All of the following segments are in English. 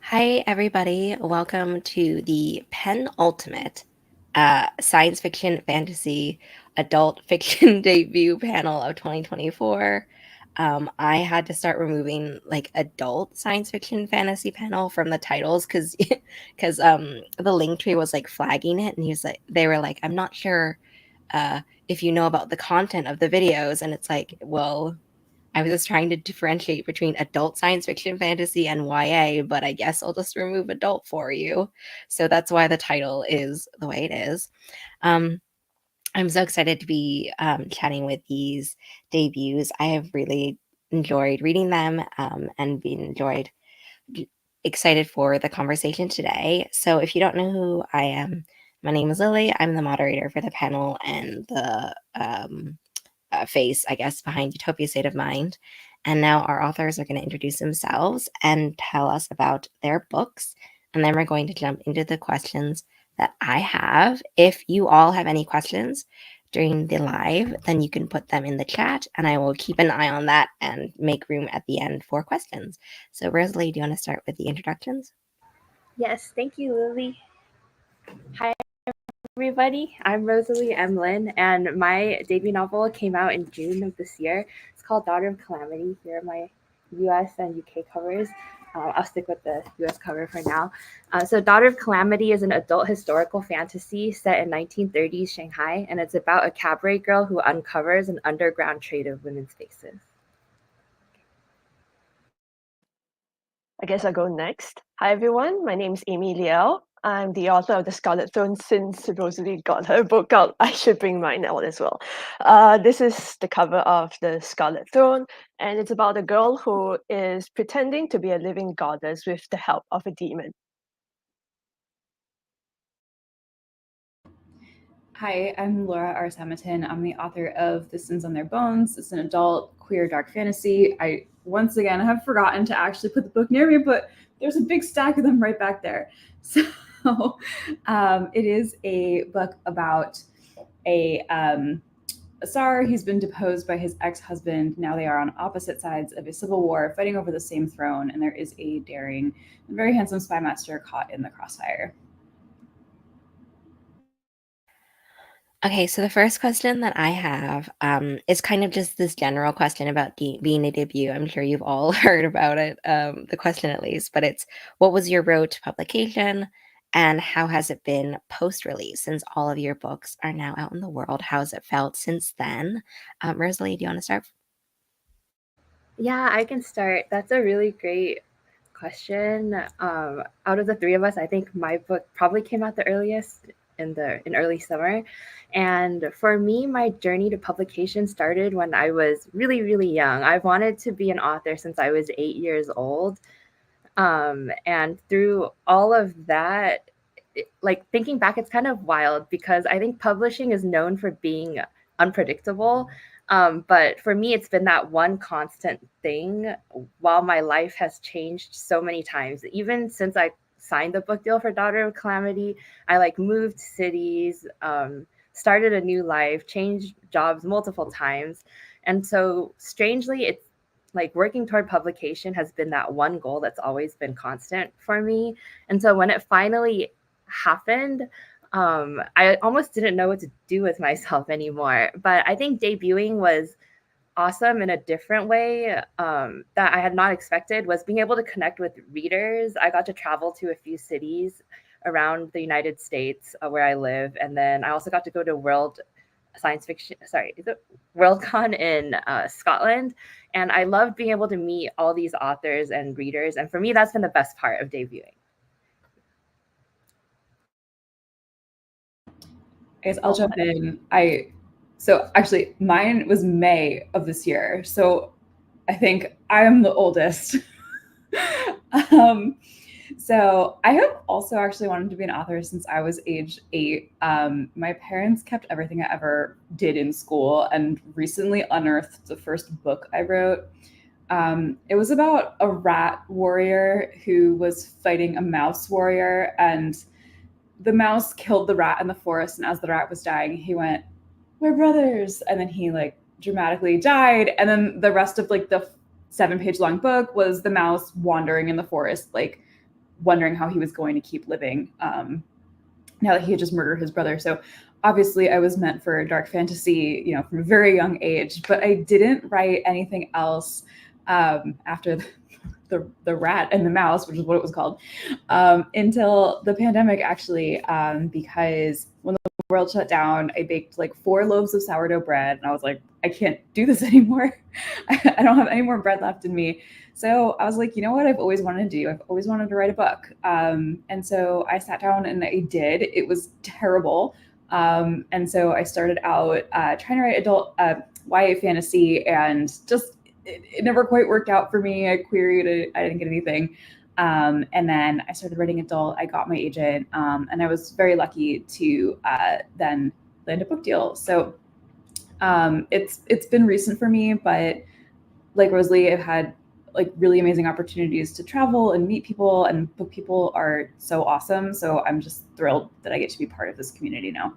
Hi, everybody. Welcome to the Penultimate Science Fiction Fantasy Adult Fiction Debut Panel of 2024. I had to start removing like adult science fiction fantasy panel from the titles because the link tree was like flagging it, and they were like, I'm not sure if you know about the content of the videos, and it's like, well, I was just trying to differentiate between adult science fiction fantasy and YA, but I guess I'll just remove adult for you. So that's why the title is the way it is. Um, I'm so excited to be chatting with these debuts. I have really enjoyed reading them and been excited for the conversation today. So if you don't know who I am, my name is Lily. I'm the moderator for the panel and the face, I guess, behind Utopia State of Mind. And now our authors are going to introduce themselves and tell us about their books. And then we're going to jump into the questions that I have. If you all have any questions during the live, then you can put them in the chat and I will keep an eye on that and make room at the end for questions. So, Rosalie, do you want to start with the introductions? Yes, thank you, Lily. Hi, everybody. I'm Rosalie Emlyn, and my debut novel came out in June of this year. It's called Daughter of Calamity. Here are my US and UK covers. I'll stick with the US cover for now. So, Daughter of Calamity is an adult historical fantasy set in 1930s Shanghai, and it's about a cabaret girl who uncovers an underground trade of women's faces. I guess I'll go next. Hi, everyone. My name is Amy Liao. I'm the author of The Scarlet Throne. Since Rosalie got her book out, I should bring mine out as well. This is the cover of The Scarlet Throne, and it's about a girl who is pretending to be a living goddess with the help of a demon. Hi, I'm Laura R. Hamilton. I'm the author of The Sins on Their Bones. It's an adult queer dark fantasy. I once again have forgotten to actually put the book near me, but there's a big stack of them right back there. So it is a book about a Asar. He's been deposed by his ex-husband. Now they are on opposite sides of a civil war, fighting over the same throne, and there is a daring and very handsome spy master caught in the crossfire. Okay, so the first question that I have is kind of just this general question about being a debut. I'm sure you've all heard about it, the question at least, but it's what was your road to publication and how has it been post-release since all of your books are now out in the world? How has it felt since then? Rosalie, do you want to start? Yeah, I can start. That's a really great question. Out of the three of us, I think my book probably came out the earliest in early summer. And for me, my journey to publication started when I was really, really young. I've wanted to be an author since I was 8 years old. And through all of that, like thinking back, it's kind of wild because I think publishing is known for being unpredictable. But for me, it's been that one constant thing while my life has changed so many times. Even since I signed the book deal for Daughter of Calamity, I like moved cities, started a new life, changed jobs multiple times. And so strangely, it's like working toward publication has been that one goal that's always been constant for me. And so when it finally happened, I almost didn't know what to do with myself anymore. But I think debuting was awesome in a different way that I had not expected was being able to connect with readers. I got to travel to a few cities around the United States where I live. And then I also got to go to is it Worldcon in Scotland. And I loved being able to meet all these authors and readers. And for me, that's been the best part of debuting. I guess I'll jump in. So actually mine was May of this year. So I think I'm the oldest. So I have also actually wanted to be an author since I was age 8. My parents kept everything I ever did in school and recently unearthed the first book I wrote. It was about a rat warrior who was fighting a mouse warrior, and the mouse killed the rat in the forest. And as the rat was dying, he went, "We're brothers," and then he like dramatically died. And then the rest of like the 7-page long book was the mouse wandering in the forest, like wondering how he was going to keep living now that he had just murdered his brother. So obviously I was meant for dark fantasy, you know, from a very young age, but I didn't write anything else after the rat and the mouse, which is what it was called, until the pandemic, actually, because when the world shut down, I baked like 4 loaves of sourdough bread, and I was like, I can't do this anymore. I don't have any more bread left in me. So I was like, you know what I've always wanted to do? I've always wanted to write a book. And so I sat down and I did. It was terrible. And so I started out trying to write adult YA fantasy, and just it never quite worked out for me. I queried it, I didn't get anything. And then I started writing adult. I got my agent, and I was very lucky to then land a book deal. So it's been recent for me, but like Rosalie, I've had like really amazing opportunities to travel and meet people, and book people are so awesome. So I'm just thrilled that I get to be part of this community now.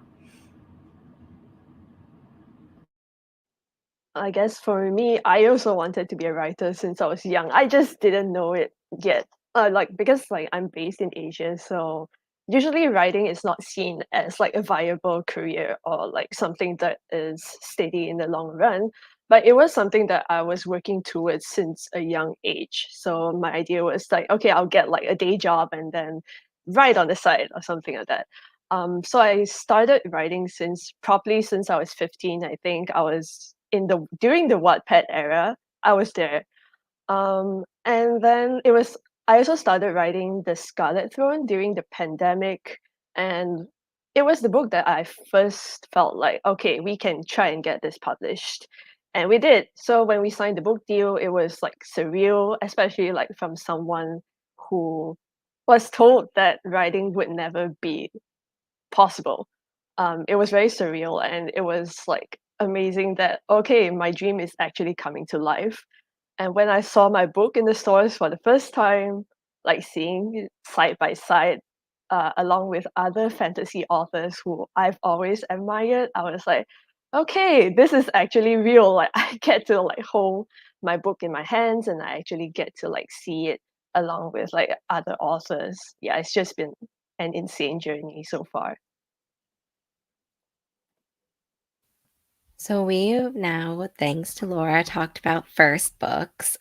I guess for me, I also wanted to be a writer since I was young. I just didn't know it yet. Like because like I'm based in Asia, so usually writing is not seen as like a viable career or like something that is steady in the long run. But it was something that I was working towards since a young age. So my idea was like, okay, I'll get like a day job and then write on the side or something like that. So I started writing since I was 15. I think I was during the Wattpad era. I was there. And then I also started writing The Scarlet Throne during the pandemic, and it was the book that I first felt like, okay, we can try and get this published. And we did. So when we signed the book deal, it was like surreal, especially like from someone who was told that writing would never be possible. It was very surreal, and it was like amazing that okay, my dream is actually coming to life. And when I saw my book in the stores for the first time, like seeing it side by side, along with other fantasy authors who I've always admired, I was like, okay, this is actually real. Like I get to like hold my book in my hands, and I actually get to like see it along with like other authors. Yeah, it's just been an insane journey so far. So we've now, thanks to Laura, talked about first books.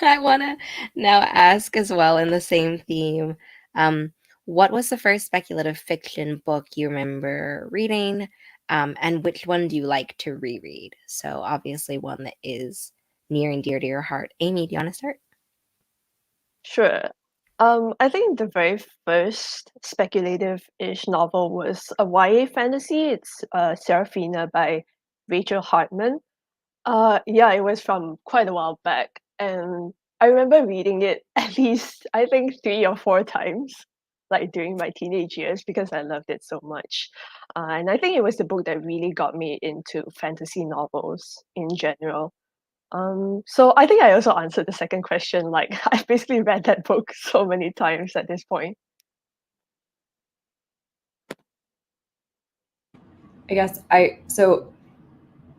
I want to now ask as well in the same theme. Um, what was the first speculative fiction book you remember reading? And which one do you like to reread? So obviously one that is near and dear to your heart. Amy, do you want to start? Sure. I think the very first speculative-ish novel was a YA fantasy. It's Seraphina by Rachel Hartman. Yeah, it was from quite a while back, and I remember reading it at least I think 3 or 4 times, like during my teenage years, because I loved it so much. And I think it was the book that really got me into fantasy novels in general. So I think I also answered the second question. Like I've basically read that book so many times at this point. I guess so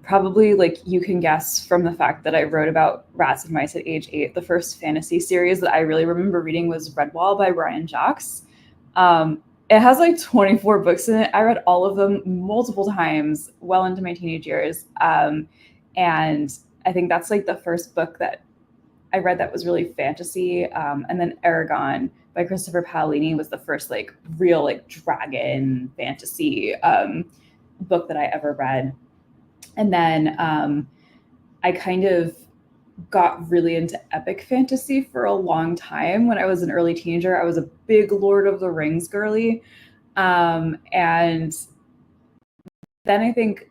probably like you can guess from the fact that I wrote about rats and mice at age 8. The first fantasy series that I really remember reading was Redwall by Brian Jacques. It has like 24 books in it. I read all of them multiple times, well into my teenage years, and I think that's like the first book that I read that was really fantasy. And then Aragon by Christopher Paolini was the first like real like dragon fantasy book that I ever read. And then I kind of got really into epic fantasy for a long time. When I was an early teenager, I was a big Lord of the Rings girly. And then I think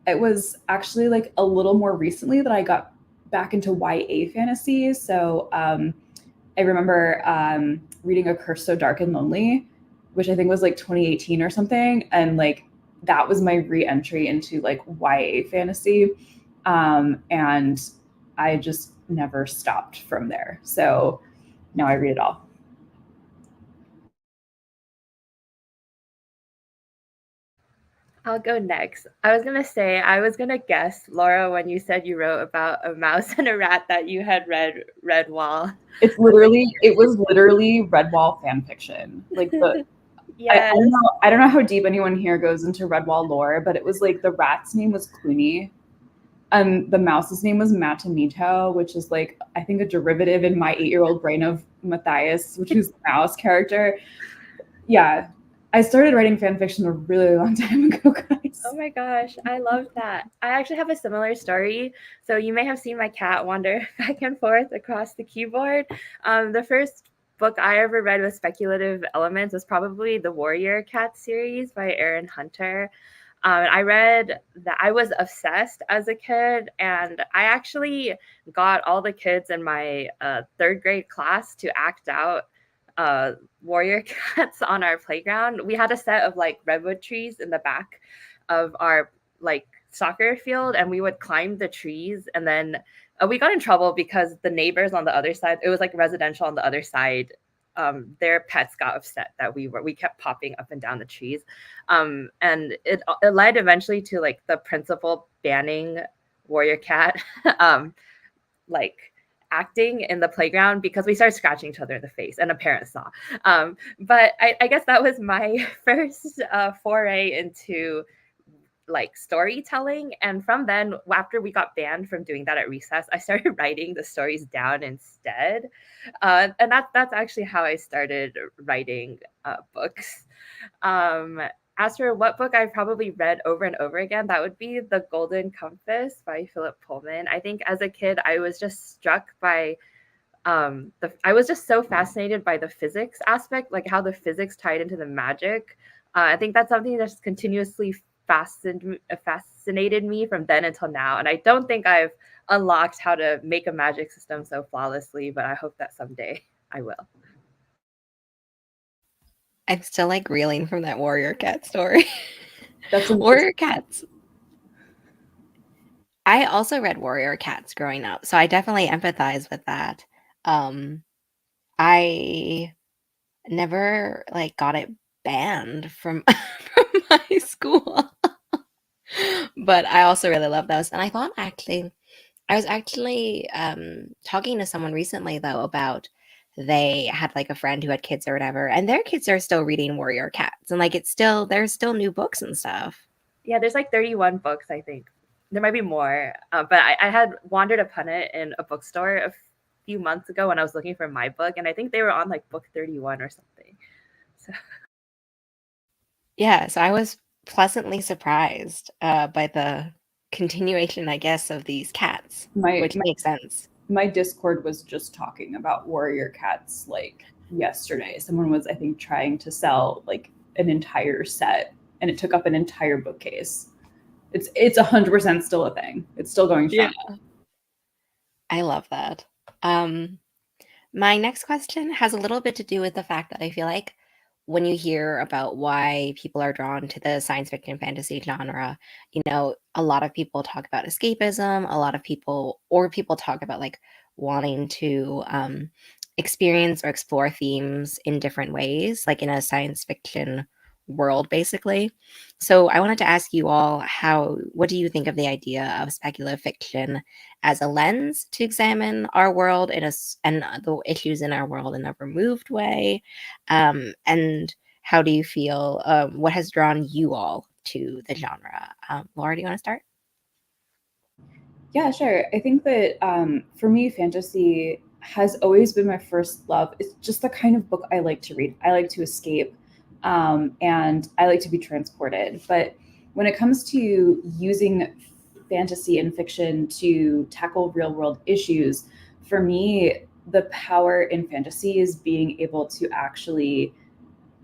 it was actually like a little more recently that I got back into YA fantasy. So I remember reading A Curse So Dark and Lonely, which I think was like 2018 or something. And like that was my re-entry into like YA fantasy. And I just never stopped from there. So now I read it all. I'll go next. I was gonna guess, Laura, when you said you wrote about a mouse and a rat that you had read Redwall. It was literally Redwall fan fiction. Like Yes. I don't know how deep anyone here goes into Redwall lore, but it was like the rat's name was Clooney. The mouse's name was Matamito, which is like, I think, a derivative in my 8-year-old brain of Matthias, which is the mouse character. Yeah. I started writing fan fiction a really long time ago, guys. Oh my gosh, I love that. I actually have a similar story. So you may have seen my cat wander back and forth across the keyboard. The first book I ever read with speculative elements was probably the Warrior Cat series by Aaron Hunter. I read that. I was obsessed as a kid, and I actually got all the kids in my third grade class to act out warrior cats on our playground. We had a set of like redwood trees in the back of our like soccer field, and we would climb the trees, and then we got in trouble because the neighbors on the other side, it was like residential on the other side, their pets got upset that we kept popping up and down the trees, and it led eventually to like the principal banning warrior cat like acting in the playground because we started scratching each other in the face, and a parent saw. But I guess that was my first foray into like storytelling, and from then, after we got banned from doing that at recess, I started writing the stories down instead, and that's actually how I started writing books. As for what book I've probably read over and over again, that would be The Golden Compass by Philip Pullman. I think as a kid, I was just struck by I was just so fascinated by the physics aspect, like how the physics tied into the magic. I think that's something that's continuously fascinated me from then until now. And I don't think I've unlocked how to make a magic system so flawlessly, but I hope that someday I will. I'm still like reeling from that warrior cat story. That's Warrior cats. I also read warrior cats growing up, so I definitely empathize with that. I never like got it banned from from my school. But I also really love those. And I was actually talking to someone recently though about they had like a friend who had kids or whatever, and their kids are still reading Warrior Cats, and like there's still new books and stuff. Yeah, there's like 31 books, I think. There might be more, but I had wandered upon it in a bookstore a few months ago when I was looking for my book, and I think they were on like book 31 or something. So Yeah, so I was pleasantly surprised by the continuation, I guess, of these cats, which makes sense. My Discord was just talking about warrior cats like yesterday. Someone was, I think, trying to sell like an entire set, and it took up an entire bookcase. It's 100% still a thing. It's still going strong. Yeah. I love that. My next question has a little bit to do with the fact that I feel like when you hear about why people are drawn to the science fiction fantasy genre, a lot of people talk about escapism, people talk about like wanting to experience or explore themes in different ways, like in a science fiction world, basically. So I wanted to ask you all what do you think of the idea of speculative fiction as a lens to examine our world and the issues in our world in a removed way? And how do you feel? What has drawn you all to the genre? Laura, do you want to start? Yeah, sure. I think that for me, fantasy has always been my first love. It's just the kind of book I like to read. I like to escape, and I like to be transported. But when it comes to using fantasy and fiction to tackle real world issues, for me, the power in fantasy is being able to actually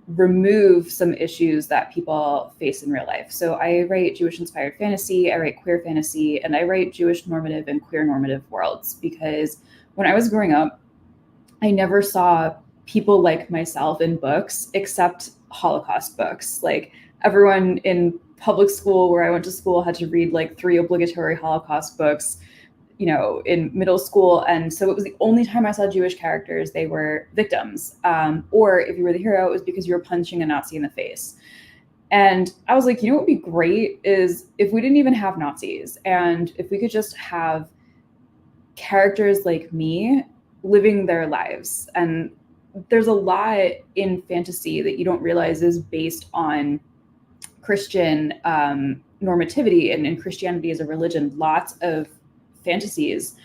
remove some issues that people face in real life. So I write Jewish inspired fantasy, I write queer fantasy, and I write Jewish normative and queer normative worlds because when I was growing up, I never saw people like myself in books except Holocaust books. Like everyone in public school where I went to school had to read like 3 obligatory Holocaust books, in middle school. And so it was the only time I saw Jewish characters, they were victims. Or if you were the hero, it was because you were punching a Nazi in the face. And I was like, you know what would be great is if we didn't even have Nazis, and if we could just have characters like me living their lives. And there's a lot in fantasy that you don't realize is based on Christian normativity and Christianity as a religion. Lots of fantasies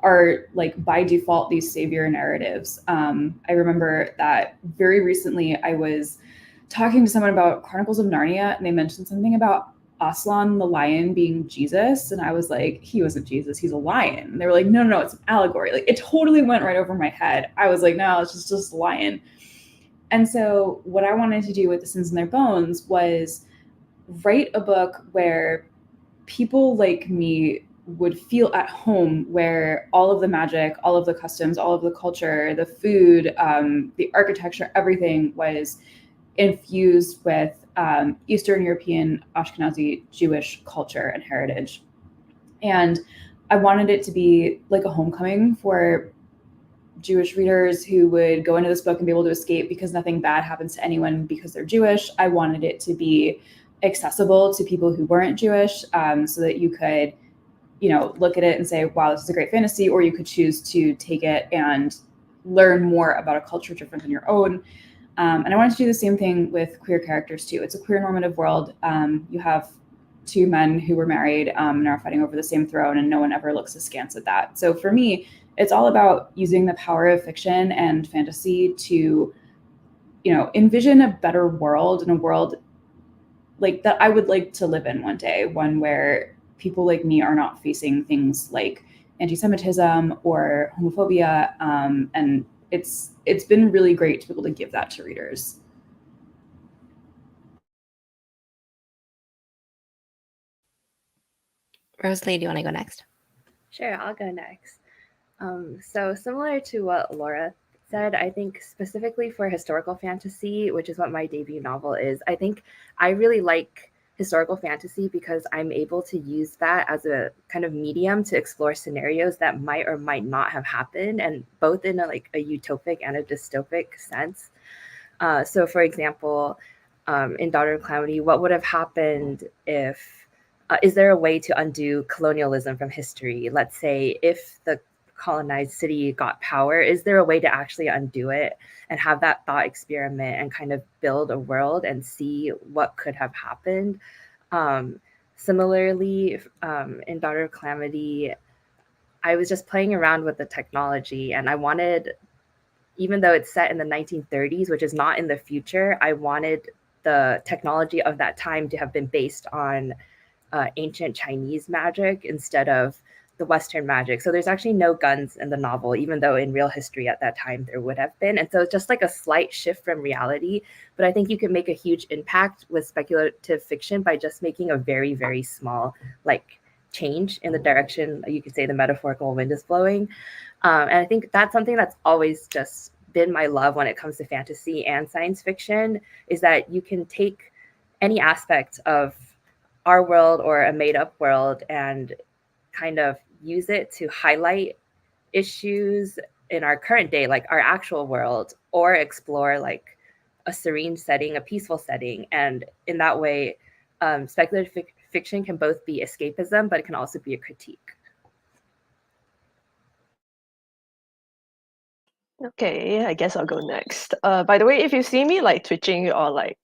are like by default these savior narratives. I remember that very recently I was talking to someone about Chronicles of Narnia, and they mentioned something about Aslan the lion being Jesus, and I was like, he wasn't Jesus, he's a lion. And they were like, no, no, no, it's an allegory. Like it totally went right over my head. I was like, no, it's just a lion. And so what I wanted to do with The Sins in Their Bones was write a book where people like me would feel at home, where all of the magic, all of the customs, all of the culture, the food, the architecture, everything was infused with Eastern European, Ashkenazi Jewish culture and heritage. And I wanted it to be like a homecoming for Jewish readers who would go into this book and be able to escape because nothing bad happens to anyone because they're Jewish. I wanted it to be accessible to people who weren't Jewish, so that you could, look at it and say, wow, this is a great fantasy, or you could choose to take it and learn more about a culture different than your own. And I wanted to do the same thing with queer characters too. It's a queer normative world. You have two men who were married and are fighting over the same throne, and no one ever looks askance at that. So for me, it's all about using the power of fiction and fantasy to, envision a better world, and a world like that I would like to live in one day, one where people like me are not facing things like anti-Semitism or homophobia. And it's been really great to be able to give that to readers. Rosalie, do you want to go next? Sure, I'll go next. So similar to what Laura said, I think specifically for historical fantasy, which is what my debut novel is, I think I really like historical fantasy because I'm able to use that as a kind of medium to explore scenarios that might or might not have happened, and both in a utopic and a dystopic sense. So for example, in Daughter of Calamity, what would have happened if is there a way to undo colonialism from history? Let's say if the colonized city got power, is there a way to actually undo it and have that thought experiment and kind of build a world and see what could have happened? Um, Similarly, in Daughter of Calamity, I was just playing around with the technology, and I wanted, even though it's set in the 1930s, which is not in the future, I wanted the technology of that time to have been based on ancient Chinese magic instead of the Western magic. So there's actually no guns in the novel, even though in real history at that time there would have been. And so it's just like a slight shift from reality. But I think you can make a huge impact with speculative fiction by just making a very, very small change in the direction, you could say the metaphorical wind is blowing. And I think that's something that's always just been my love when it comes to fantasy and science fiction, is that you can take any aspect of our world or a made up world and kind of use it to highlight issues in our current day, like our actual world, or explore like a serene setting, a peaceful setting. And in that way, speculative fiction can both be escapism, but it can also be a critique. Okay, I guess I'll go next. By the way, if you see me like twitching or like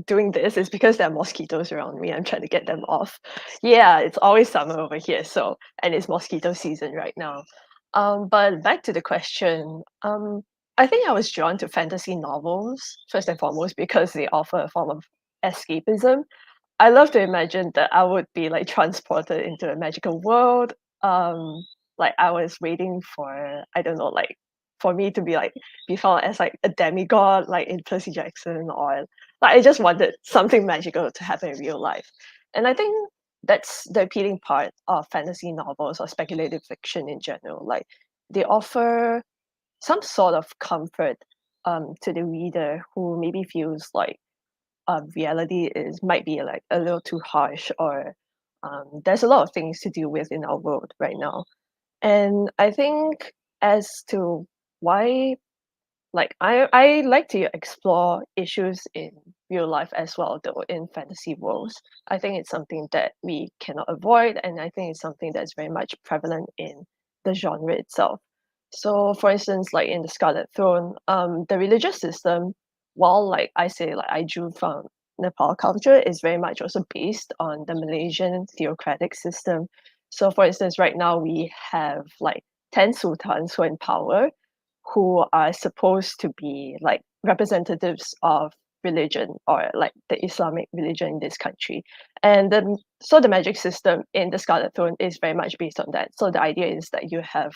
doing this, it's because there are mosquitoes around me. I'm trying to get them off. Yeah, it's always summer over here, so and it's mosquito season right now. But back to the question. I think I was drawn to fantasy novels first and foremost because they offer a form of escapism. I love to imagine that I would be like transported into a magical world. Like I was waiting for, I don't know, like for me to be like be found as like a demigod, like in Percy Jackson, or like I just wanted something magical to happen in real life. And I think that's the appealing part of fantasy novels or speculative fiction in general. Like they offer some sort of comfort to the reader who maybe feels like reality is might be like a little too harsh, or there's a lot of things to deal with in our world right now. And I think as to why, like I like to explore issues in real life as well, though, in fantasy worlds. I think it's something that we cannot avoid, and I think it's something that's very much prevalent in the genre itself. So, for instance, like in the Scarlet Throne, the religious system, while like I say, like I drew from Nepal culture, is very much also based on the Malaysian theocratic system. So, for instance, right now we have like 10 sultans who are in power, who are supposed to be like representatives of religion or like the Islamic religion in this country. And then so the magic system in the Scarlet Throne is very much based on that. So the idea is that you have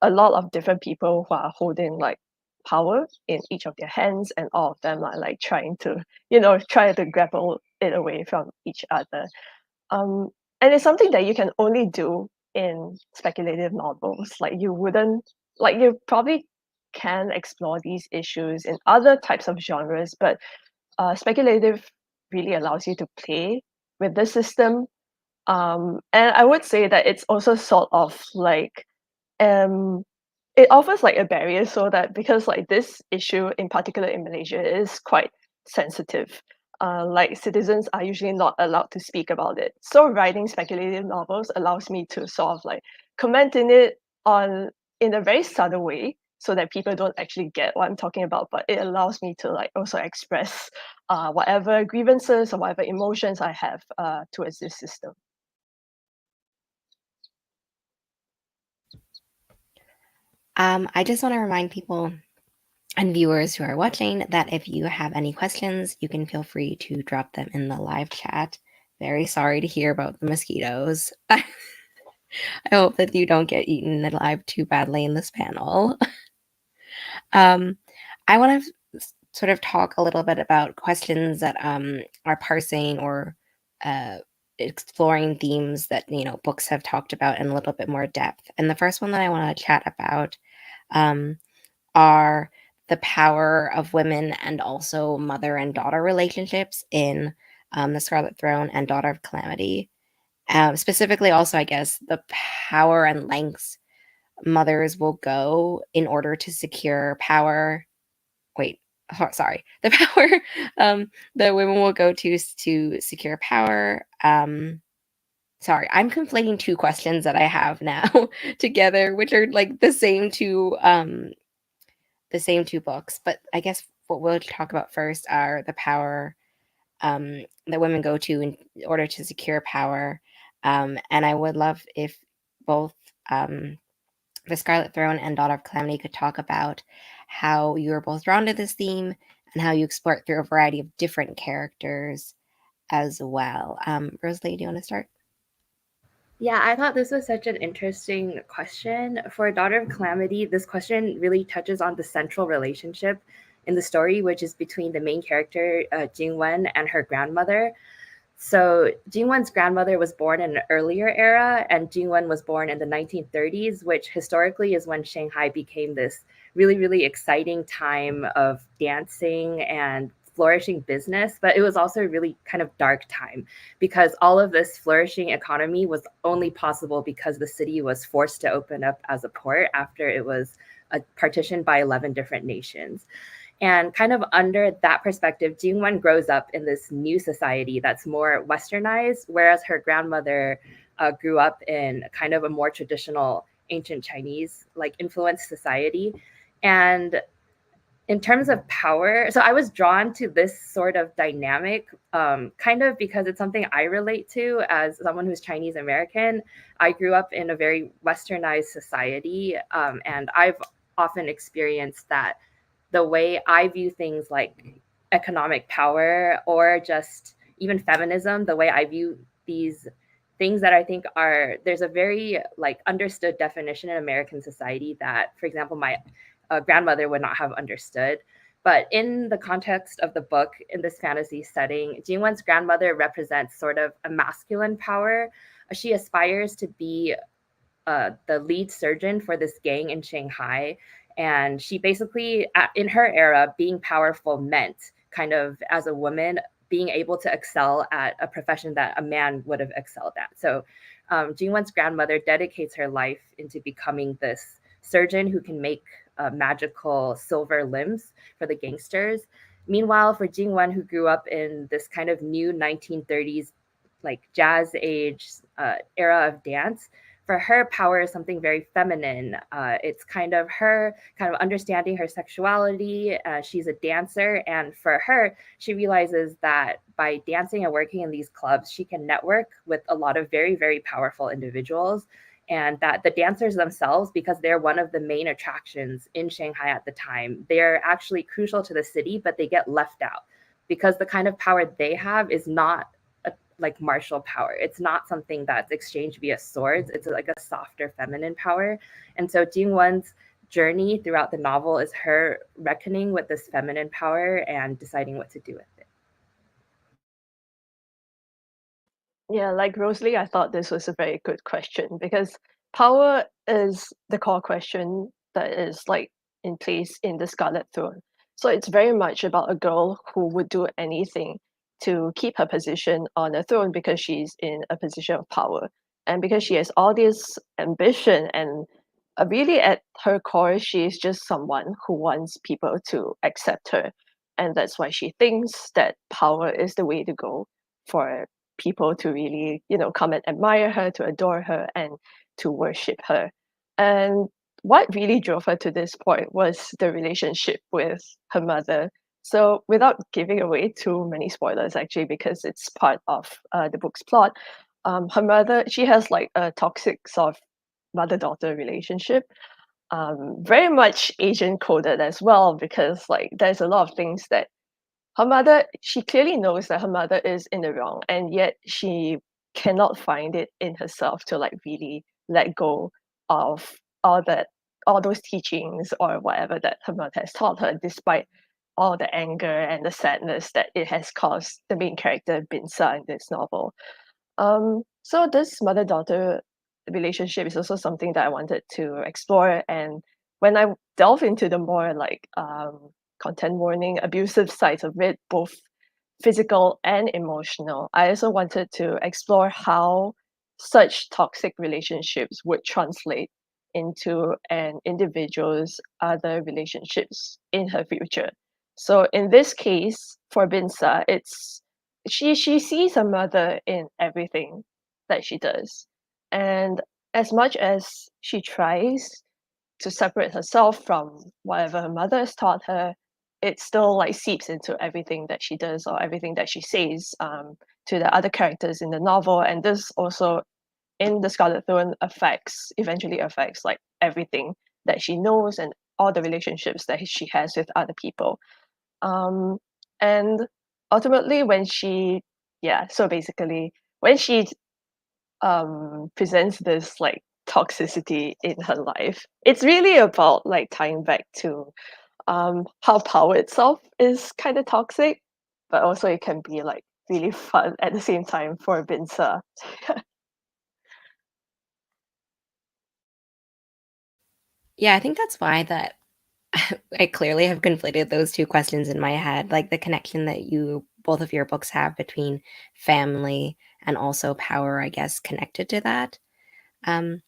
a lot of different people who are holding like power in each of their hands, and all of them are like trying to, try to grapple it away from each other. Um, and it's something that you can only do in speculative novels. Like you wouldn't, like you probably can explore these issues in other types of genres, but speculative really allows you to play with the system. And I would say that it's also sort of like um, it offers like a barrier, so that because like this issue in particular in Malaysia is quite sensitive. Like citizens are usually not allowed to speak about it. So writing speculative novels allows me to sort of like comment in it on in a very subtle way, so that people don't actually get what I'm talking about, but it allows me to like also express whatever grievances or whatever emotions I have towards this system. I just want to remind people and viewers who are watching that if you have any questions, you can feel free to drop them in the live chat. Very sorry to hear about the mosquitoes. I hope that you don't get eaten alive too badly in this panel. I want to sort of talk a little bit about questions that are parsing or exploring themes that books have talked about in a little bit more depth. And the first one that I want to chat about are the power of women and also mother and daughter relationships in the Scarlet Throne and Daughter of Calamity. Specifically, also, I guess, the power and lengths mothers will go in order to secure power. Wait, sorry. The power that women will go to secure power. Sorry, I'm conflating two questions that I have now together, which are like the same two books. But I guess what we'll talk about first are the power that women go to in order to secure power. And I would love if both the Scarlet Throne and Daughter of Calamity could talk about how you are both drawn to this theme and how you explore it through a variety of different characters as well. Rosalie, do you want to start? Yeah, I thought this was such an interesting question. For Daughter of Calamity, this question really touches on the central relationship in the story, which is between the main character, Jingwen, and her grandmother. So Jingwen's grandmother was born in an earlier era, and Jingwen was born in the 1930s, which historically is when Shanghai became this really, really exciting time of dancing and flourishing business. But it was also a really kind of dark time because all of this flourishing economy was only possible because the city was forced to open up as a port after it was partitioned by 11 different nations. And kind of under that perspective, Jingwen grows up in this new society that's more westernized, whereas her grandmother grew up in kind of a more traditional ancient Chinese like influenced society. And in terms of power, so I was drawn to this sort of dynamic kind of because it's something I relate to as someone who's Chinese American. I grew up in a very westernized society, and I've often experienced that the way I view things like economic power or just even feminism, the way I view these things that I think are there's a very like understood definition in American society that, for example, my grandmother would not have understood. But in the context of the book, in this fantasy setting, Jingwen's grandmother represents sort of a masculine power. She aspires to be the lead surgeon for this gang in Shanghai. And she basically, in her era, being powerful meant kind of as a woman being able to excel at a profession that a man would have excelled at. So Jingwen's grandmother dedicates her life into becoming this surgeon who can make magical silver limbs for the gangsters. Meanwhile, for Jingwen, who grew up in this kind of new 1930s, like jazz age era of dance, for her, power is something very feminine. It's kind of her kind of understanding her sexuality. She's a dancer, and for her, she realizes that by dancing and working in these clubs, she can network with a lot of very, very powerful individuals. And that the dancers themselves, because they're one of the main attractions in Shanghai at the time, they're actually crucial to the city, but they get left out because the kind of power they have is not like martial power. It's not something that's exchanged via swords. It's like a softer feminine power. And so Jingwen's journey throughout the novel is her reckoning with this feminine power and deciding what to do with it. Yeah, like Rosalie, I thought this was a very good question because power is the core question that is like in place in the Scarlet Throne. So it's very much about a girl who would do anything to keep her position on the throne because she's in a position of power and because she has all this ambition and really at her core she's just someone who wants people to accept her, and that's why she thinks that power is the way to go for people to really, come and admire her, to adore her, and to worship her. And what really drove her to this point was the relationship with her mother. So, without giving away too many spoilers, actually, because it's part of the book's plot, her mother, she has like a toxic sort of mother daughter relationship, very much Asian coded as well, because like there's a lot of things that her mother, she clearly knows that her mother is in the wrong, and yet she cannot find it in herself to like really let go of all that, all those teachings or whatever that her mother has taught her, despite all the anger and the sadness that it has caused the main character Binsa in this novel. So this mother-daughter relationship is also something that I wanted to explore. And when I delve into the more like content warning, abusive sides of it, both physical and emotional, I also wanted to explore how such toxic relationships would translate into an individual's other relationships in her future. So in this case, for Binsa, it's she sees her mother in everything that she does. And as much as she tries to separate herself from whatever her mother has taught her, it still like seeps into everything that she does or everything that she says, to the other characters in the novel. And this also in the Scarlet Throne eventually affects like everything that she knows and all the relationships that she has with other people. Um, and ultimately, so basically, when she presents this like toxicity in her life, it's really about like tying back to how power itself is kind of toxic, but also it can be like really fun at the same time for Binsa. Yeah, I think that's why that I clearly have conflated those two questions in my head, like the connection that you both of your books have between family and also power, I guess, connected to that. Um,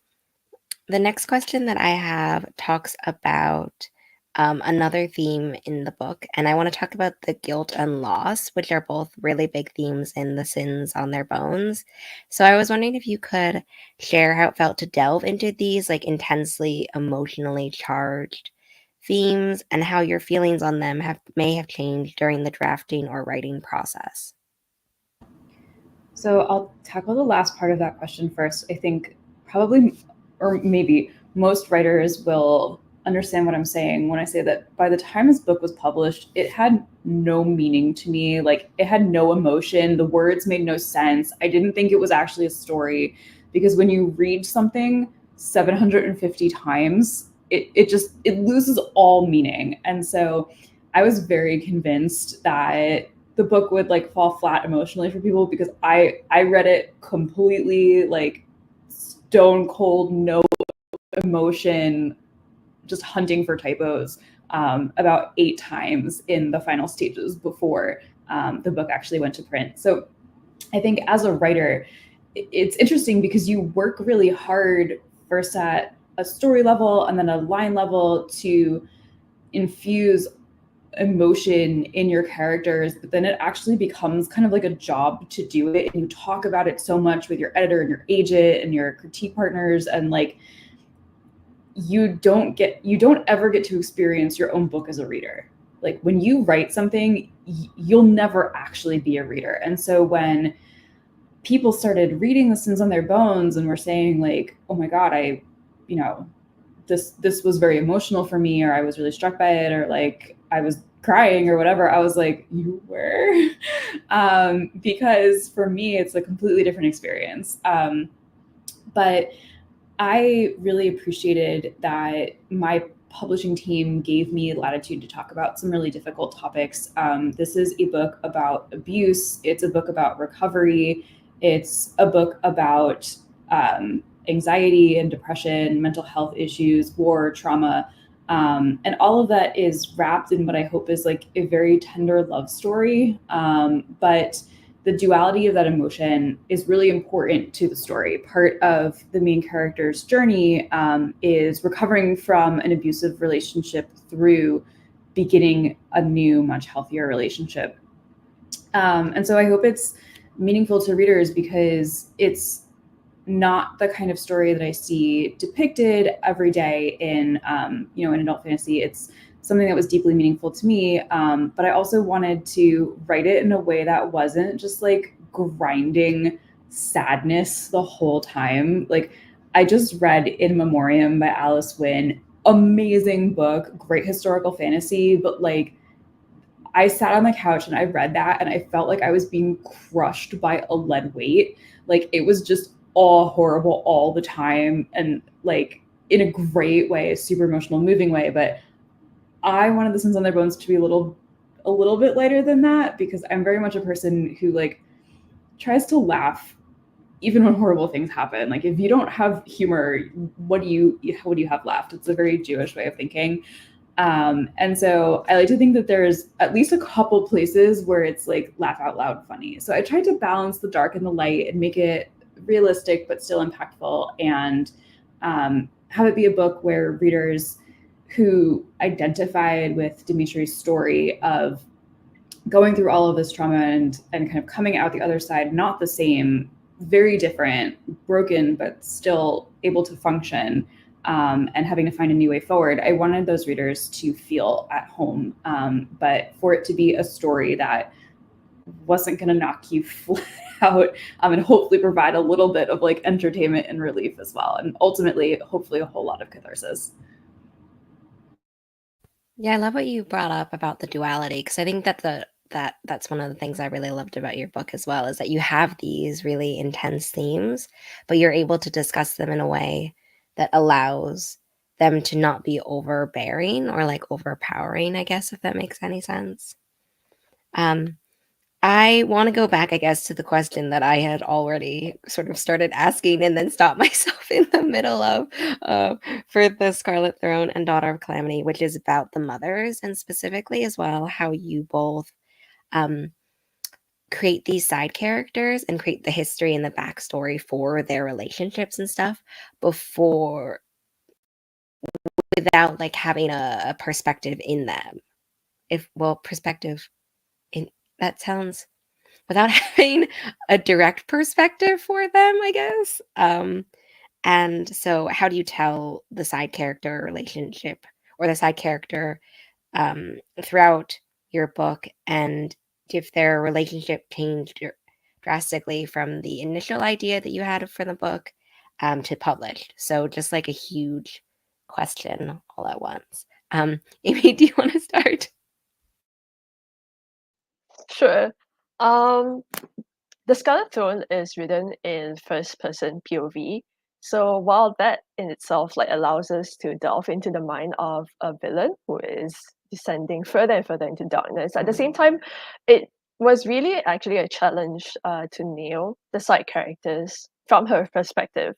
the next question that I have talks about another theme in the book, and I want to talk about the guilt and loss, which are both really big themes in The Sins on Their Bones. So I was wondering if you could share how it felt to delve into these like intensely emotionally charged themes and how your feelings on them may have changed during the drafting or writing process. So I'll tackle the last part of that question first. I think probably, or maybe most writers will understand what I'm saying when I say that by the time this book was published, it had no meaning to me. Like it had no emotion. The words made no sense. I didn't think it was actually a story because when you read something 750 times, it loses all meaning. And so I was very convinced that the book would like fall flat emotionally for people because I read it completely like stone cold, no emotion, just hunting for typos about 8 times in the final stages before the book actually went to print. So I think as a writer, it's interesting because you work really hard first at a story level and then a line level to infuse emotion in your characters, but then it actually becomes kind of like a job to do it, and you talk about it so much with your editor and your agent and your critique partners, and like you don't ever get to experience your own book as a reader. Like when you write something, you'll never actually be a reader. And so when people started reading The Sins on Their Bones and were saying like, oh my God, this was very emotional for me, or I was really struck by it, or like I was crying or whatever, I was like, you were? Because for me, it's a completely different experience. But I really appreciated that my publishing team gave me latitude to talk about some really difficult topics. This is a book about abuse. It's a book about recovery. It's a book about anxiety and depression, mental health issues, war, trauma. And all of that is wrapped in what I hope is like a very tender love story. But the duality of that emotion is really important to the story. Part of the main character's journey is recovering from an abusive relationship through beginning a new, much healthier relationship. And so I hope it's meaningful to readers because it's not the kind of story that I see depicted every day in, in adult fantasy. It's something that was deeply meaningful to me. But I also wanted to write it in a way that wasn't just like grinding sadness the whole time. Like I just read In Memoriam by Alice Wynne, amazing book, great historical fantasy, but like I sat on the couch and I read that and I felt like I was being crushed by a lead weight. Like it was just all horrible all the time, and like in a great way, a super emotional, moving way. But I wanted The Sins on Their Bones to be a little bit lighter than that, because I'm very much a person who like tries to laugh even when horrible things happen. Like if you don't have humor, what do you have left? It's a very Jewish way of thinking. And so I like to think that there's at least a couple places where it's like laugh out loud funny. So I tried to balance the dark and the light and make it realistic but still impactful, and have it be a book where readers who identified with Dimitri's story of going through all of this trauma and kind of coming out the other side, not the same, very different, broken, but still able to function, and having to find a new way forward. I wanted those readers to feel at home, but for it to be a story that wasn't going to knock you flat out, and hopefully provide a little bit of like entertainment and relief as well. And ultimately, hopefully a whole lot of catharsis. Yeah, I love what you brought up about the duality, because I think that's one of the things I really loved about your book as well, is that you have these really intense themes, but you're able to discuss them in a way that allows them to not be overbearing or like overpowering, I guess, if that makes any sense. Um, I want to go back, I guess, to the question that I had already sort of started asking and then stopped myself in the middle of, for the Scarlet Throne and Daughter of Calamity, which is about the mothers, and specifically as well how you both um, create these side characters and create the history and the backstory for their relationships and stuff before, without like having a perspective in them. Perspective in that sounds, without having a direct perspective for them, I guess. And so, how do you tell the side character relationship or the side character throughout your book, and if their relationship changed drastically from the initial idea that you had for the book to published? So, just like a huge question all at once. Amy, do you want to start? Sure. Um, The Scarlet Throne is written in first person POV. So while that in itself like allows us to delve into the mind of a villain who is descending further and further into darkness, at the same time, it was really actually a challenge to nail the side characters from her perspective.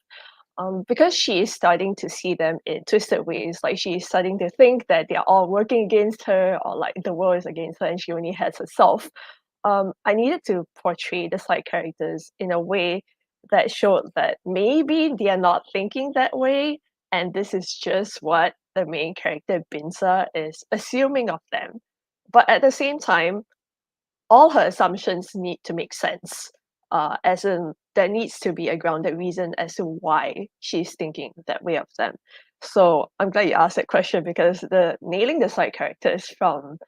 Because she is starting to see them in twisted ways, like she's starting to think that they are all working against her, or like the world is against her and she only has herself. I needed to portray the side characters in a way that showed that maybe they are not thinking that way, and this is just what the main character Binsa is assuming of them. but at the same time, all her assumptions need to make sense. As in, there needs to be a grounded reason as to why she's thinking that way of them. So I'm glad you asked that question, because the nailing the side characters from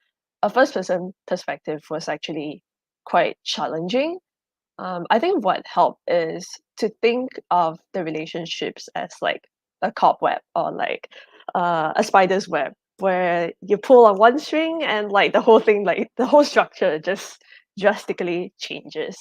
a first person perspective was actually quite challenging. I think what helped is to think of the relationships as like a cobweb, or like a spider's web, where you pull on one string and like the whole thing, like the whole structure just drastically changes.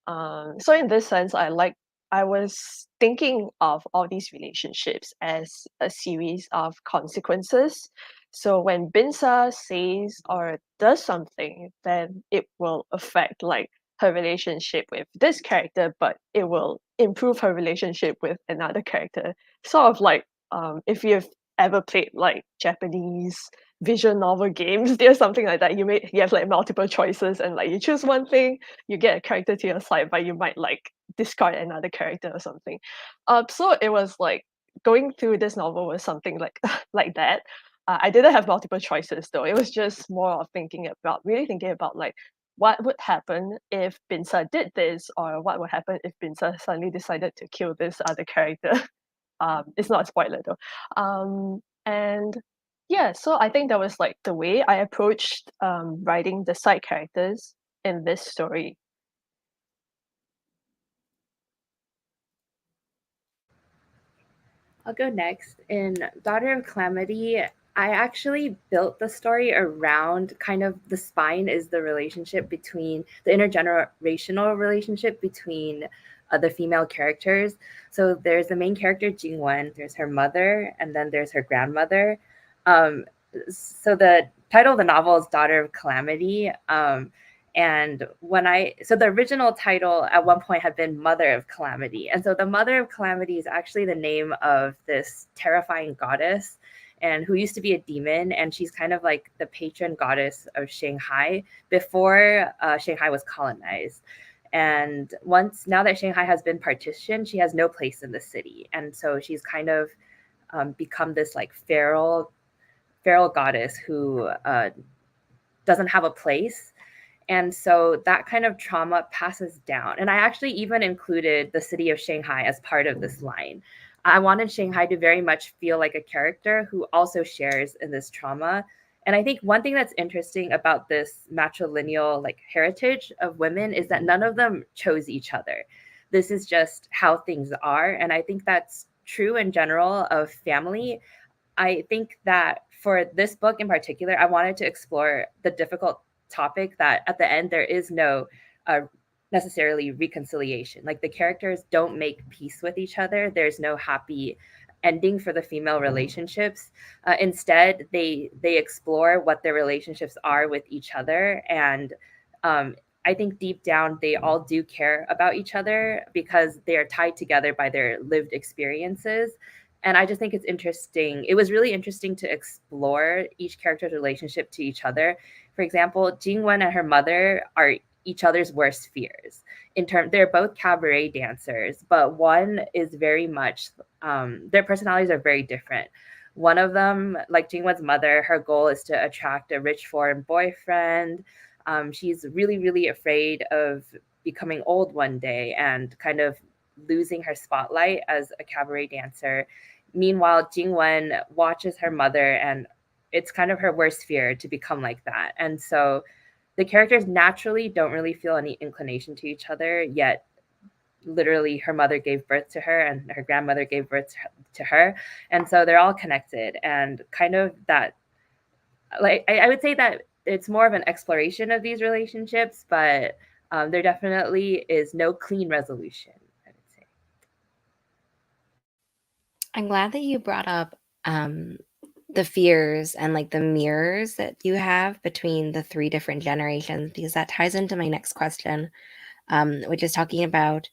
So in this sense, I was thinking of all these relationships as a series of consequences. So when Binsa says or does something, then it will affect like her relationship with this character, but it will improve her relationship with another character. Sort of like, if you've ever played like Japanese visual novel games, there's something like that. You have like multiple choices, and like you choose one thing, you get a character to your side, but you might like discard another character or something. So it was like going through this novel was something like like that. I didn't have multiple choices though. It was just more of really thinking about like what would happen if Binsa did this, or what would happen if Binsa suddenly decided to kill this other character. It's not a spoiler though. And yeah, so I think that was like the way I approached writing the side characters in this story. I'll go next. In Daughter of Calamity, I actually built the story around kind of the spine is the relationship between the intergenerational relationship between the female characters. So there's the main character Jingwen, there's her mother, and then there's her grandmother. Um, so the title of the novel is Daughter of Calamity. And so the original title at one point had been Mother of Calamity. And so the Mother of Calamity is actually the name of this terrifying goddess and who used to be a demon. And she's kind of like the patron goddess of Shanghai before Shanghai was colonized. And now that Shanghai has been partitioned, she has no place in the city. And so she's kind of become this like feral goddess who doesn't have a place. And so that kind of trauma passes down. And I actually even included the city of Shanghai as part of this line. I wanted Shanghai to very much feel like a character who also shares in this trauma. And I think one thing that's interesting about this matrilineal like heritage of women is that none of them chose each other. This is just how things are. And I think that's true in general of family. I think that for this book in particular, I wanted to explore the difficult topic that at the end there is no uh, necessarily reconciliation. Like the characters don't make peace with each other. There's no happy ending for the female relationships. Instead, they explore what their relationships are with each other, and I think deep down they all do care about each other because they are tied together by their lived experiences. And I just think it's interesting. It was really interesting to explore each character's relationship to each other. For example, Jingwen and her mother are each other's worst fears. They're both cabaret dancers, but one is very much their personalities are very different. One of them, like Jingwen's mother, her goal is to attract a rich foreign boyfriend. She's really, really afraid of becoming old one day and kind of losing her spotlight as a cabaret dancer. Meanwhile, Jingwen watches her mother, and it's kind of her worst fear to become like that. And so the characters naturally don't really feel any inclination to each other, yet literally her mother gave birth to her and her grandmother gave birth to her. And so they're all connected, and kind of that, like, I would say that it's more of an exploration of these relationships, but there definitely is no clean resolution, I would say. I'm glad that you brought up the fears and like the mirrors that you have between the three different generations, because that ties into my next question, which is talking about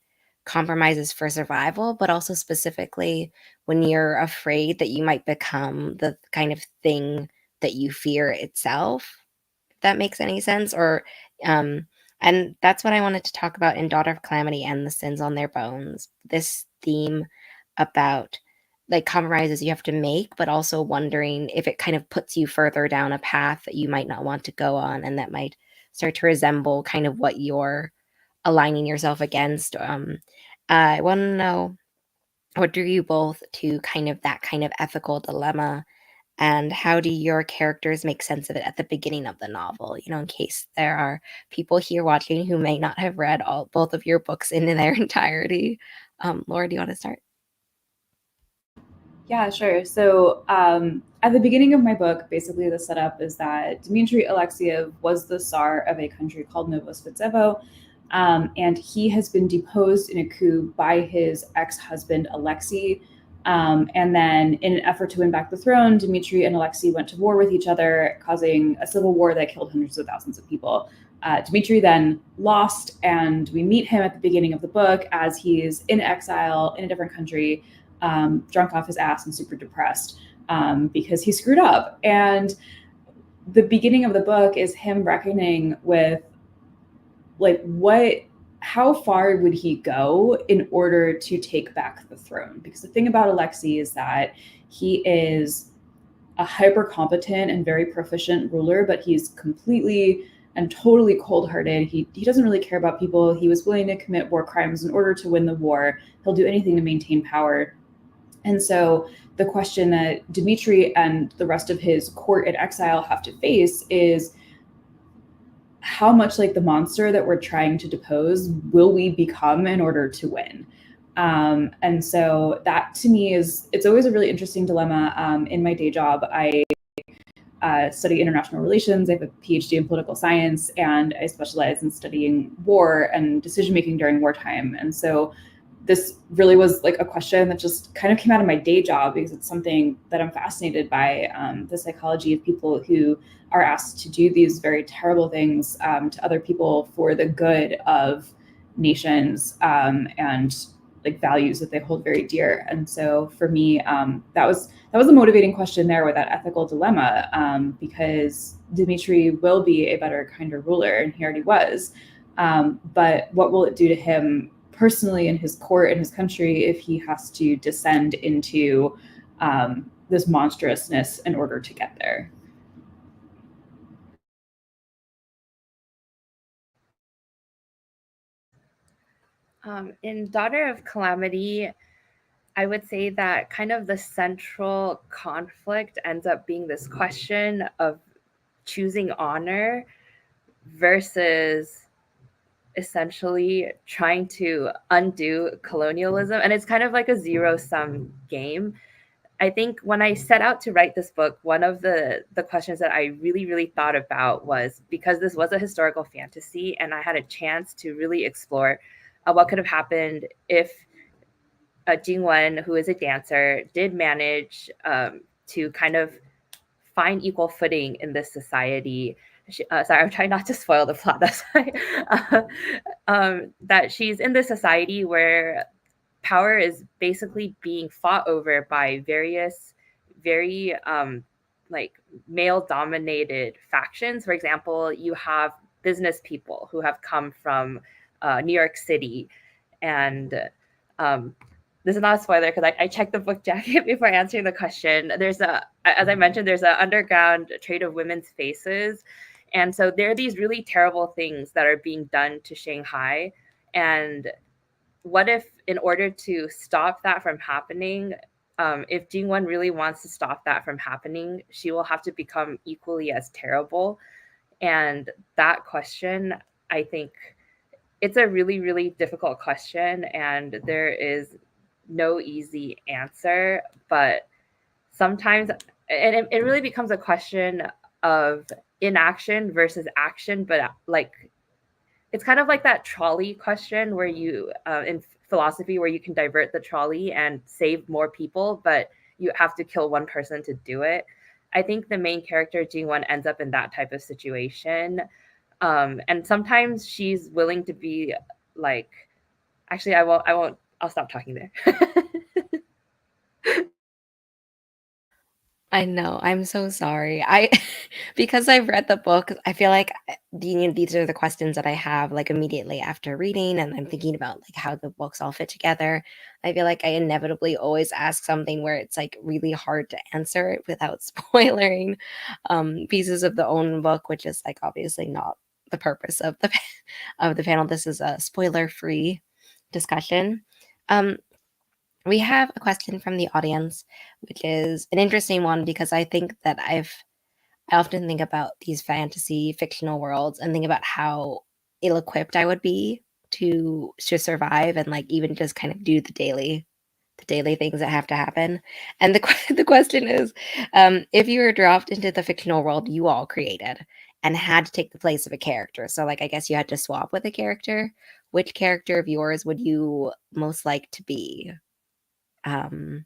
compromises for survival, but also specifically when you're afraid that you might become the kind of thing that you fear itself, if that makes any sense. Or and that's what I wanted to talk about in Daughter of Calamity and the Sins on Their Bones. This theme about like compromises you have to make, but also wondering if it kind of puts you further down a path that you might not want to go on, and that might start to resemble kind of what you're aligning yourself against. I want to know, what drew you both to kind of that kind of ethical dilemma, and how do your characters make sense of it at the beginning of the novel? You know, in case there are people here watching who may not have read all both of your books in their entirety. Laura, do you want to start? Yeah, sure. So at the beginning of my book, basically the setup is that Dmitry Alexiev was the Tsar of a country called Novosvitsevo, and he has been deposed in a coup by his ex-husband Alexei. And then, in an effort to win back the throne, Dmitry and Alexei went to war with each other, causing a civil war that killed hundreds of thousands of people. Dmitry then lost, and we meet him at the beginning of the book as he's in exile in a different country, drunk off his ass and super depressed because he screwed up. And the beginning of the book is him reckoning with like how far would he go in order to take back the throne? Because the thing about Alexei is that he is a hyper competent and very proficient ruler, but he's completely and totally cold-hearted. He doesn't really care about people. He was willing to commit war crimes in order to win the war. He'll do anything to maintain power. And so the question that Dmitry and the rest of his court in exile have to face is, how much like the monster that we're trying to depose will we become in order to win? And so that to me it's always a really interesting dilemma. In my day job, I study international relations. I have a PhD in political science, and I specialize in studying war and decision making during wartime. And so this really was like a question that just kind of came out of my day job because it's something that I'm fascinated by, the psychology of people who are asked to do these very terrible things to other people for the good of nations and like values that they hold very dear. And so for me, that was a motivating question there with that ethical dilemma, because Dmitry will be a better, kinder ruler, and he already was. But what will it do to him personally in his court in his country if he has to descend into this monstrousness in order to get there? In Daughter of Calamity, I would say that kind of the central conflict ends up being this question of choosing honor versus essentially trying to undo colonialism. And it's kind of like a zero-sum game. I think when I set out to write this book, one of the questions that I really, really thought about was, because this was a historical fantasy and I had a chance to really explore what could have happened if Jingwen, who is a dancer, did manage to kind of find equal footing in this society. Sorry, I'm trying not to spoil the plot. That's why. That she's in this society where power is basically being fought over by various, very like male dominated factions. For example, you have business people who have come from New York City, and um, this is not a spoiler because I checked the book jacket before answering the question. There's as I mentioned, there's an underground trade of women's faces. And so there are these really terrible things that are being done to Shanghai. And what if, in order to stop that from happening, if Jingwen really wants to stop that from happening, she will have to become equally as terrible. And that question, I think, it's a really, really difficult question, and there is no easy answer. But sometimes, and it really becomes a question of inaction versus action. But like, it's kind of like that trolley question where you in philosophy, where you can divert the trolley and save more people, but you have to kill one person to do it. I think the main character Jingwen ends up in that type of situation, and sometimes she's willing to be like, actually, I won't, I'll stop talking there. I know. I'm so sorry. I because I've read the book, I feel like these are the questions that I have like immediately after reading, and I'm thinking about like how the books all fit together. I feel like I inevitably always ask something where it's like really hard to answer it without spoiling pieces of the own book, which is like obviously not the purpose of the of the panel. This is a spoiler-free discussion. Um, we have a question from the audience, which is an interesting one because I think that I often think about these fantasy fictional worlds and think about how ill-equipped I would be to survive and like even just kind of do the daily things that have to happen. And the question is, if you were dropped into the fictional world you all created and had to take the place of a character, so like I guess you had to swap with a character, which character of yours would you most like to be? Um,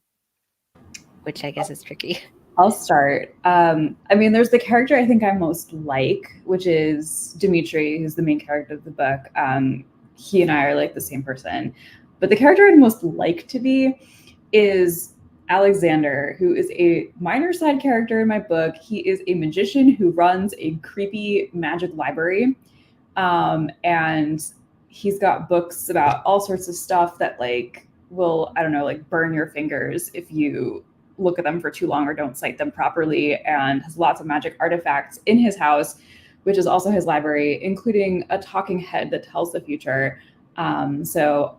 which I guess is tricky. I'll start. I mean, there's the character I think I most like, which is Dimitri, who's the main character of the book. He and I are like the same person. But the character I'd most like to be is Alexander, who is a minor side character in my book. He is a magician who runs a creepy magic library. And he's got books about all sorts of stuff that like will, I don't know, like burn your fingers if you look at them for too long or don't cite them properly, and has lots of magic artifacts in his house, which is also his library, including a talking head that tells the future. So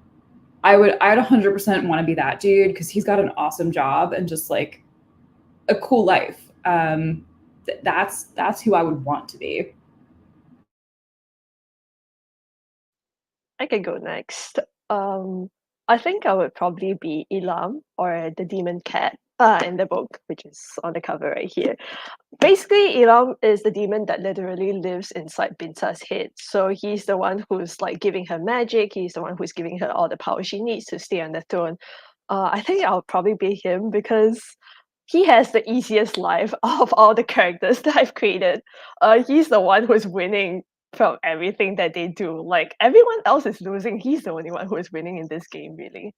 I'd 100% want to be that dude because he's got an awesome job and just like a cool life. That's who I would want to be. I can go next. I think I would probably be Elam, or the demon cat in the book, which is on the cover right here. Basically, Elam is the demon that literally lives inside Binta's head. So he's the one who's like giving her magic. He's the one who's giving her all the power she needs to stay on the throne. I think I'll probably be him because he has the easiest life of all the characters that I've created. He's the one who's winning from everything that they do. Like everyone else is losing. He's the only one who is winning in this game, really.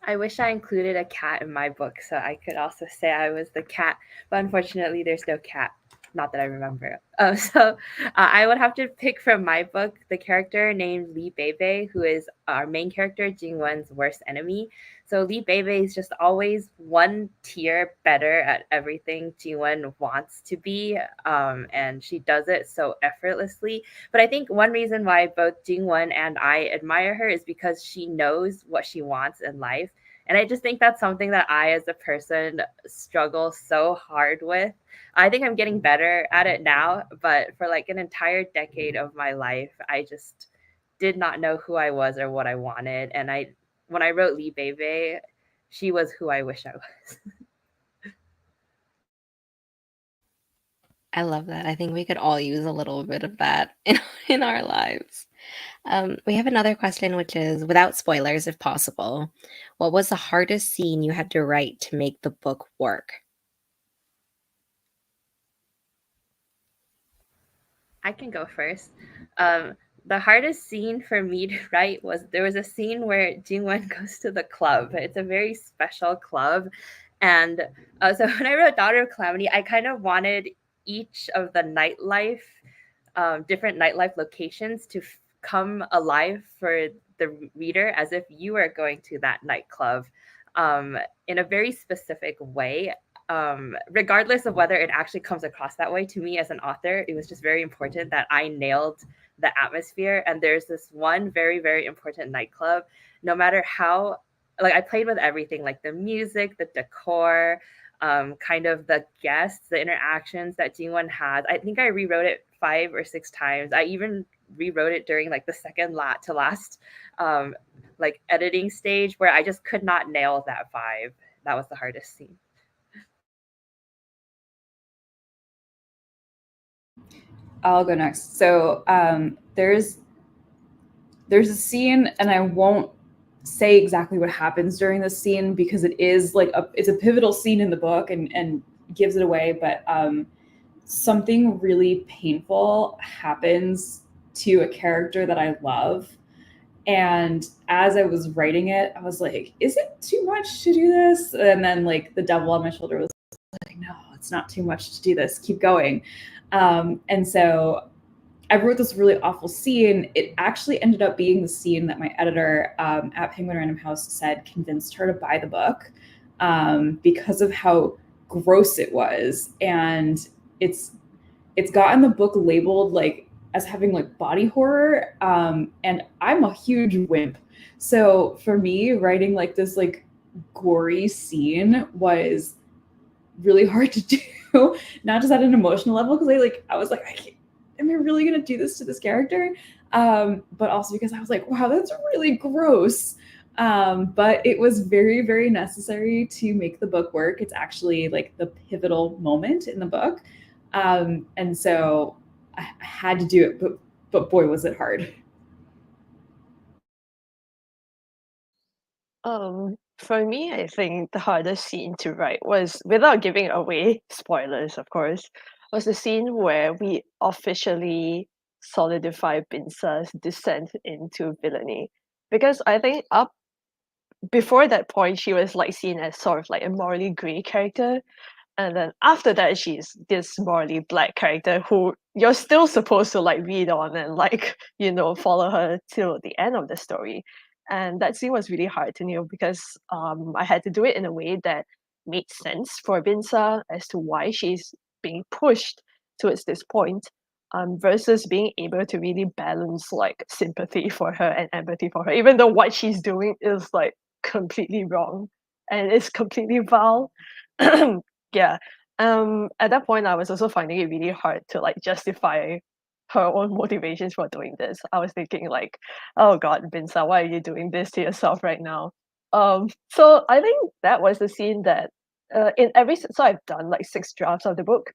I wish I included a cat in my book so I could also say I was the cat, but unfortunately, there's no cat. Not that I remember. I would have to pick from my book the character named Li Bebe, who is our main character, Jingwen's worst enemy. So Li Bebe is just always one tier better at everything Jingwen wants to be, and she does it so effortlessly. But I think one reason why both Jingwen and I admire her is because she knows what she wants in life. And I just think that's something that I, as a person, struggle so hard with. I think I'm getting better at it now, but for like an entire decade of my life, I just did not know who I was or what I wanted. And when I wrote Lee Bebe, she was who I wish I was. I love that. I think we could all use a little bit of that in our lives. We have another question, which is without spoilers, if possible, what was the hardest scene you had to write to make the book work? I can go first. The hardest scene for me to write was there was a scene where Jingwen goes to the club. It's a very special club. And so when I wrote Daughter of Calamity, I kind of wanted each of the nightlife, different nightlife locations to come alive for the reader as if you were going to that nightclub in a very specific way. Regardless of whether it actually comes across that way, to me as an author, it was just very important that I nailed the atmosphere. And there's this one very, very important nightclub, no matter how, like, I played with everything, like the music, the decor, kind of the guests, the interactions that Jingwen has. I think I rewrote it 5 or 6 times. I even rewrote it during like the second to last like editing stage where I just could not nail that vibe. That was the hardest scene. I'll go next. So there's a scene, and I won't say exactly what happens during this scene because it is like it's a pivotal scene in the book and gives it away. But something really painful happens to a character that I love, And as I was writing it, I was like, is it too much to do this? And then like the devil on my shoulder was like, no, it's not too much to do this. Keep going. And so I wrote this really awful scene. It actually ended up being the scene that my editor at Penguin Random House said convinced her to buy the book because of how gross it was. And it's gotten the book labeled like as having like body horror. And I'm a huge wimp. So for me, writing like this like gory scene was really hard to do, not just at an emotional level, because I was like, am I really gonna do this to this character? But also because I was like, wow, that's really gross. But it was very, very necessary to make the book work. It's actually like the pivotal moment in the book. And so I had to do it, but boy, was it hard. For me, I think the hardest scene to write was, without giving away spoilers, of course, was the scene where we officially solidify Binsa's descent into villainy. Because I think up before that point, she was like seen as sort of like a morally grey character, and then after that, she's this morally black character who you're still supposed to like read on and like, follow her till the end of the story. And that scene was really hard to know because I had to do it in a way that made sense for Binsa as to why she's being pushed towards this point, versus being able to really balance like sympathy for her and empathy for her, even though what she's doing is like completely wrong and it's completely vile. Yeah. At that point, I was also finding it really hard to like justify her own motivations for doing this. I was thinking like, oh God, Binsa, why are you doing this to yourself right now? So I think that was the scene that so I've done like 6 drafts of the book.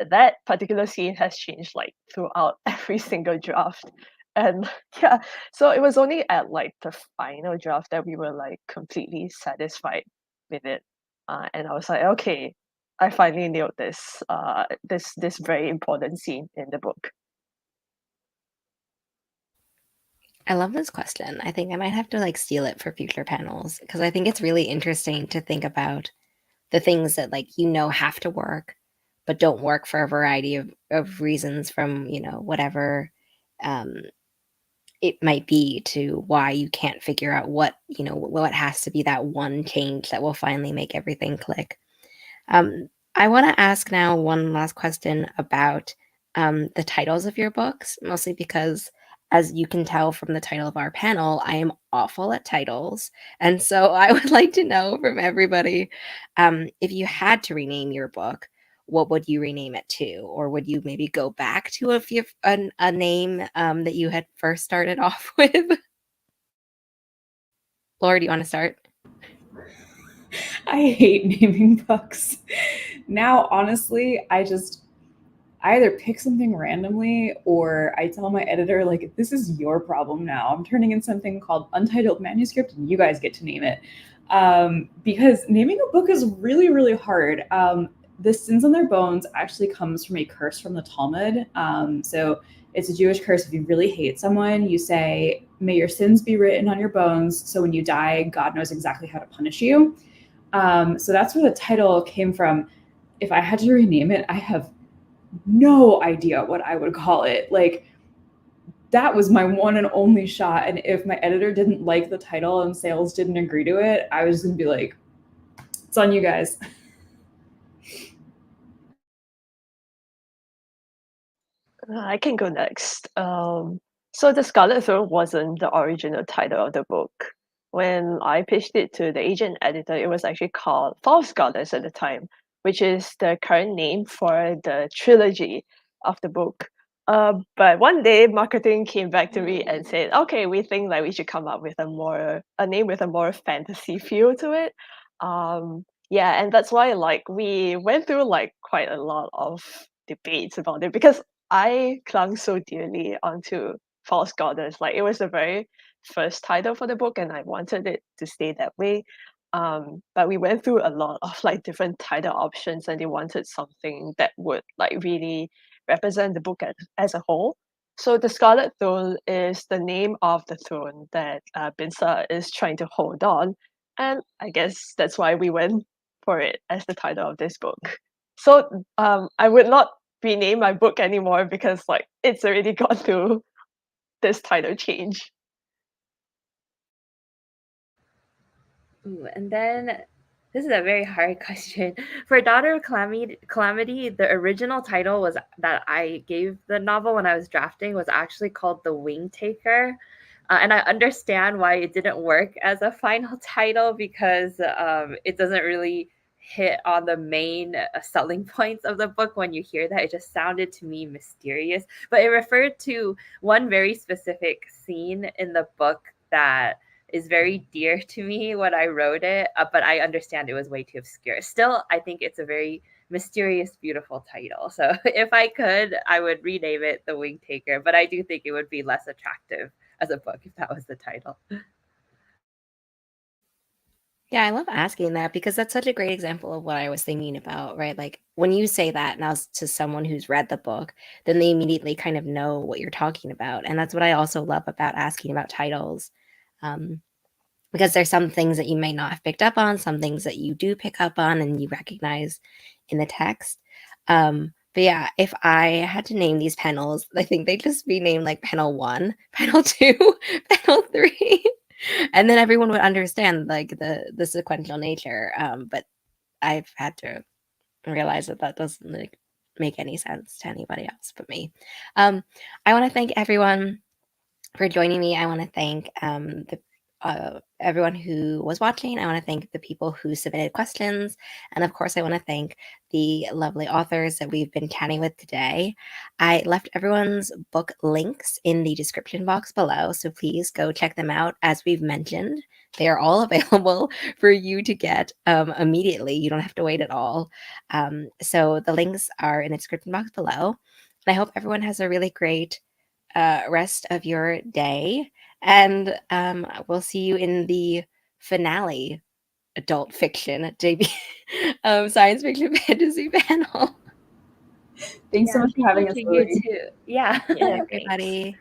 That particular scene has changed like throughout every single draft. And yeah, so it was only at like the final draft that we were like completely satisfied with it. And I was like, okay, I finally nailed this very important scene in the book. I love this question. I think I might have to like steal it for future panels because I think it's really interesting to think about the things that like have to work but don't work for a variety of reasons from whatever um, it might be to why you can't figure out what has to be that one change that will finally make everything click. I want to ask now one last question about the titles of your books, mostly because, as you can tell from the title of our panel, I am awful at titles. And so I would like to know from everybody, if you had to rename your book, what would you rename it to? Or would you maybe go back to a name that you had first started off with? Laura, do you want to start? I hate naming books. Now, honestly, I either pick something randomly or I tell my editor, like, this is your problem now. I'm turning in something called Untitled Manuscript and you guys get to name it. Because naming a book is really, really hard. The Sins on Their Bones actually comes from a curse from the Talmud. So it's a Jewish curse. If you really hate someone, you say, may your sins be written on your bones. So when you die, God knows exactly how to punish you. So that's where the title came from. If I had to rename it, I have no idea what I would call it. Like, that was my one and only shot. And if my editor didn't like the title and sales didn't agree to it, I was going to be like, it's on you guys. I can go next. So the Scarlet Throne wasn't the original title of the book. When I pitched it to the agent editor, it was actually called False Goddess at the time, which is the current name for the trilogy of the book. But one day, marketing came back to me and said, "Okay, we think that we should come up with a name with a more fantasy feel to it." Yeah, and that's why like we went through like quite a lot of debates about it because I clung so dearly onto False Goddess. Like it was the very first title for the book and I wanted it to stay that way. But we went through a lot of like different title options and they wanted something that would like really represent the book as a whole. So the Scarlet Throne is the name of the throne that Binsa is trying to hold on, and I guess that's why we went for it as the title of this book. So I would not rename my book anymore because like it's already gone through this title change. Ooh, and then this is a very hard question. For Daughter of Calamity, the original title was that I gave the novel when I was drafting was actually called The Wing Taker. And I understand why it didn't work as a final title because it doesn't really hit on the main selling points of the book when you hear that. It just sounded to me mysterious. But it referred to one very specific scene in the book that is very dear to me when I wrote it, but I understand it was way too obscure. Still, I think it's a very mysterious, beautiful title. So if I could, I would rename it The Wing Taker, but I do think it would be less attractive as a book if that was the title. Yeah, I love asking that because that's such a great example of what I was thinking about, right? Like when you say that now to someone who's read the book, then they immediately kind of know what you're talking about. And that's what I also love about asking about titles. Um, because there's some things that you may not have picked up on, some things that you do pick up on and you recognize in the text. But yeah, if I had to name these panels, I think they'd just be named like panel 1, panel 2, panel 3. And then everyone would understand like the sequential nature. But I've had to realize that that doesn't like make any sense to anybody else but me. I want to thank everyone for joining me. I want to thank everyone who was watching. I want to thank the people who submitted questions. And of course, I want to thank the lovely authors that we've been chatting with today. I left everyone's book links in the description box below. So please go check them out. As we've mentioned, they are all available for you to get immediately. You don't have to wait at all. So the links are in the description box below. And I hope everyone has a really great rest of your day. And we'll see you in the finale adult fiction, JB, science fiction fantasy panel. Thanks so much for having us, Thank you Lily. too. Yeah. Yeah. Everybody.